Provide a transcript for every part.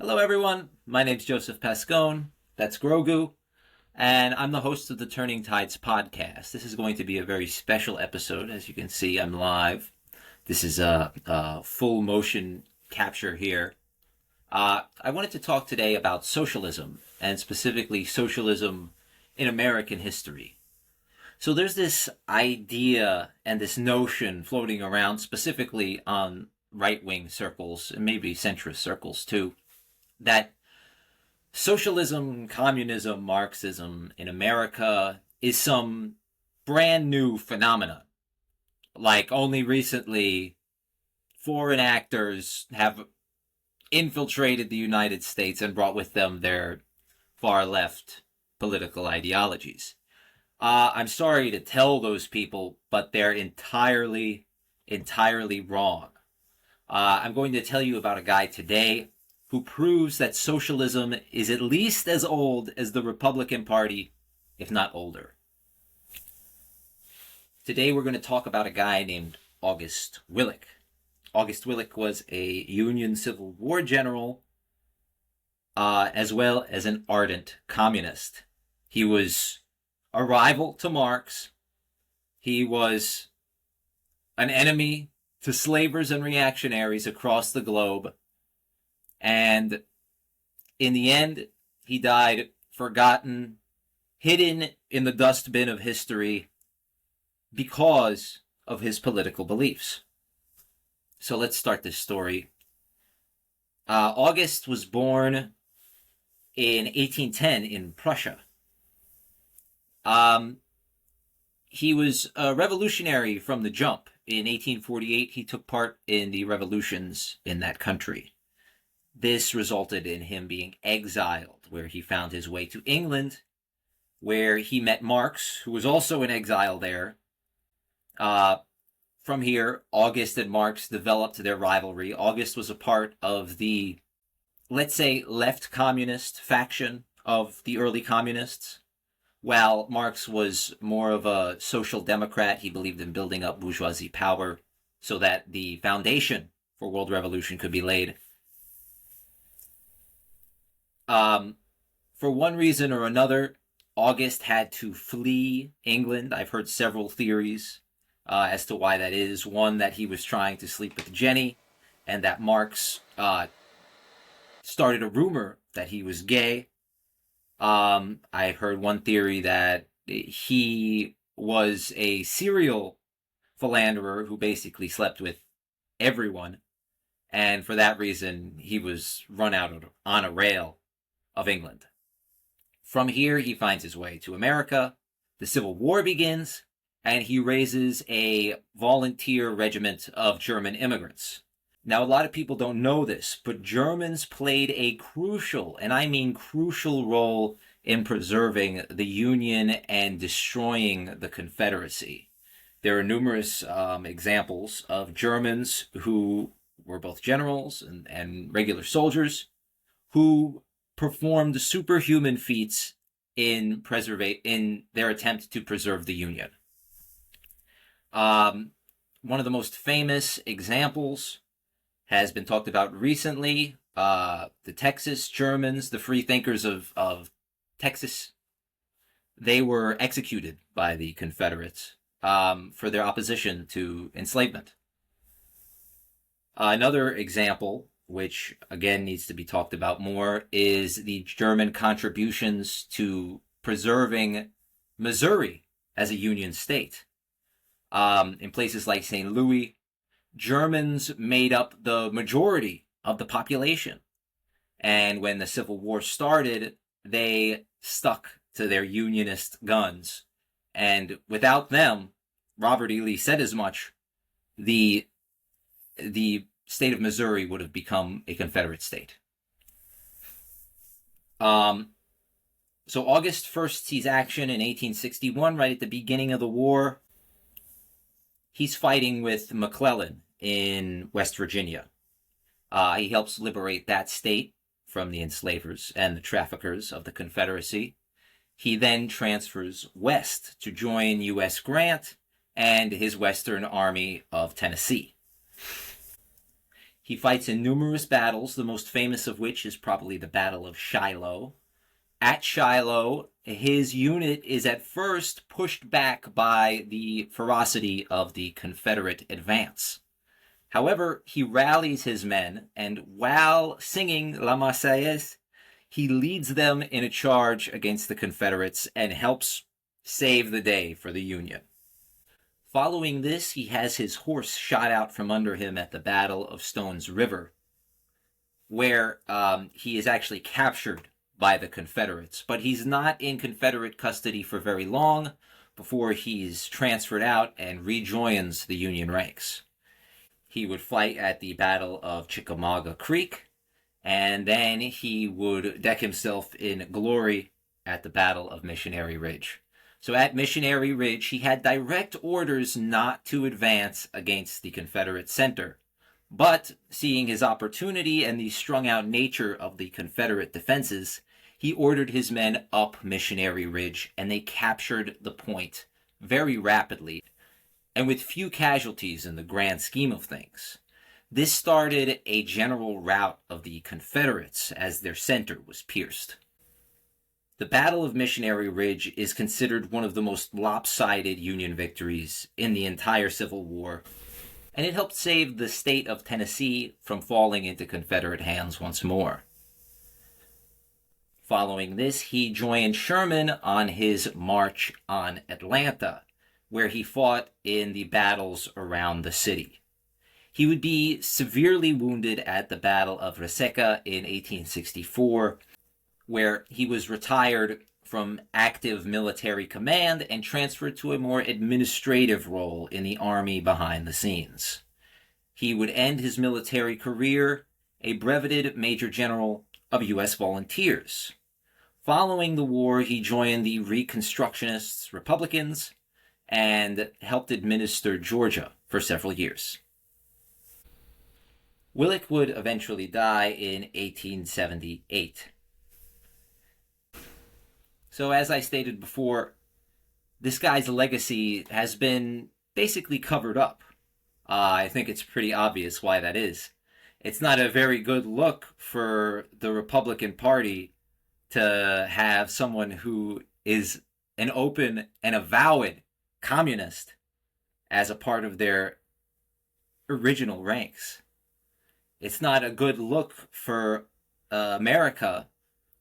Hello, everyone. My name's Joseph Pascone. That's Grogu. And I'm the host of the Turning Tides podcast. This is going to be a very special episode. As you can see, I'm live. This is a full motion capture here. I wanted to talk today about socialism, and specifically socialism in American history. So there's this idea and this notion floating around, specifically on right-wing circles, and maybe centrist circles too, that socialism, communism, Marxism in America is some brand new phenomenon. Like only recently, foreign actors have infiltrated the United States and brought with them their far left political ideologies. I'm sorry to tell those people, but they're entirely wrong. I'm going to tell you about a guy today who proves that socialism is at least as old as the Republican Party, if not older. Today we're going to talk about a guy named August Willich. August Willich was a Union Civil War general, as well as an ardent communist. He was a rival to Marx. He was an enemy to slavers and reactionaries across the globe. And in the end, he died forgotten, hidden in the dustbin of history because of his political beliefs. So let's start this story. August was born in 1810 in Prussia. He was a revolutionary from the jump. In 1848, he took part in the revolutions in that country. This resulted in him being exiled, where he found his way to England, where he met Marx, who was also in exile there. From here, August and Marx developed their rivalry. August was a part of the, let's say, left communist faction of the early communists, while Marx was more of a social democrat. He believed in building up bourgeoisie power so that the foundation for world revolution could be laid. For one reason or another, August had to flee England. I've heard several theories as to why that is. One, that he was trying to sleep with Jenny, and that Marx started a rumor that he was gay. I've heard one theory that he was a serial philanderer who basically slept with everyone, and for that reason, he was run out on a rail of England. From here, he finds his way to America. The Civil War begins, and he raises a volunteer regiment of German immigrants. Now, a lot of people don't know this, but Germans played a crucial, and I mean crucial, role in preserving the Union and destroying the Confederacy. There are numerous examples of Germans who were both generals and regular soldiers who performed superhuman feats in their attempt to preserve the Union. One of the most famous examples has been talked about recently. The Texas Germans, the free thinkers of Texas, they were executed by the Confederates for their opposition to enslavement. Another example, which again needs to be talked about more, is the German contributions to preserving Missouri as a Union state. In places like St. Louis, Germans made up the majority of the population. And when the Civil War started, they stuck to their Unionist guns. And without them, Robert E. Lee said as much, the state of Missouri would have become a Confederate state. So August first sees action in 1861, right at the beginning of the war. He's fighting with McClellan in West Virginia. He helps liberate that state from the enslavers and the traffickers of the Confederacy. He then transfers west to join U.S. Grant and his Western Army of Tennessee. He fights in numerous battles, the most famous of which is probably the Battle of Shiloh. At Shiloh, his unit is at first pushed back by the ferocity of the Confederate advance. However, he rallies his men, and while singing La Marseillaise, he leads them in a charge against the Confederates and helps save the day for the Union. Following this, he has his horse shot out from under him at the Battle of Stones River, where he is actually captured by the Confederates. But he's not in Confederate custody for very long before he's transferred out and rejoins the Union ranks. He would fight at the Battle of Chickamauga Creek, and then he would deck himself in glory at the Battle of Missionary Ridge. So at Missionary Ridge, he had direct orders not to advance against the Confederate center. But seeing his opportunity and the strung-out nature of the Confederate defenses, he ordered his men up Missionary Ridge, and they captured the point very rapidly, and with few casualties in the grand scheme of things. This started a general rout of the Confederates as their center was pierced. The Battle of Missionary Ridge is considered one of the most lopsided Union victories in the entire Civil War, and it helped save the state of Tennessee from falling into Confederate hands once more. Following this, he joined Sherman on his march on Atlanta, where he fought in the battles around the city. He would be severely wounded at the Battle of Resaca in 1864, where he was retired from active military command and transferred to a more administrative role in the army behind the scenes. He would end his military career a breveted Major General of U.S. Volunteers. Following the war, he joined the Reconstructionists, Republicans, and helped administer Georgia for several years. Willich would eventually die in 1878. So as I stated before, this guy's legacy has been basically covered up. I think it's pretty obvious why that is. It's not a very good look for the Republican Party to have someone who is an open and avowed communist as a part of their original ranks. It's not a good look for America,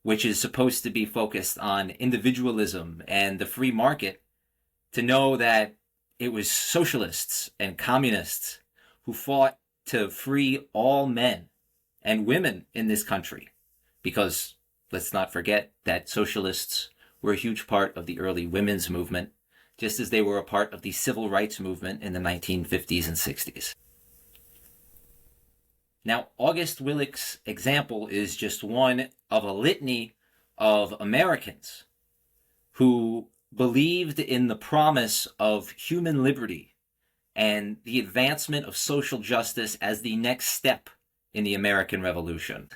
which is supposed to be focused on individualism and the free market, to know that it was socialists and communists who fought to free all men and women in this country. Because let's not forget that socialists were a huge part of the early women's movement, just as they were a part of the civil rights movement in the 1950s and 60s. Now, August Willich's example is just one of a litany of Americans who believed in the promise of human liberty and the advancement of social justice as the next step in the American Revolution.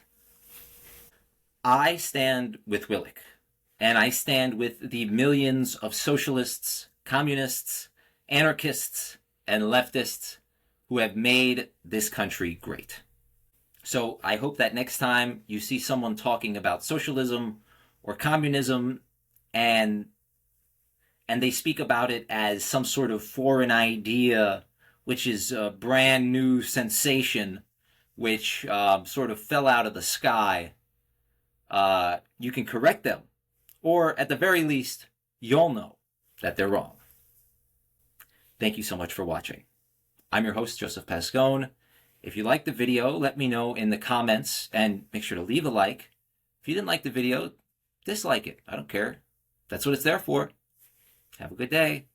I stand with Willich, and I stand with the millions of socialists, communists, anarchists, and leftists who have made this country great. So I hope that next time you see someone talking about socialism or communism and they speak about it as some sort of foreign idea, which is a brand new sensation, which sort of fell out of the sky, you can correct them. Or at the very least, you'll know that they're wrong. Thank you so much for watching. I'm your host, Joseph Pascone. If you liked the video, let me know in the comments and make sure to leave a like. If you didn't like the video, dislike it. I don't care. That's what it's there for. Have a good day.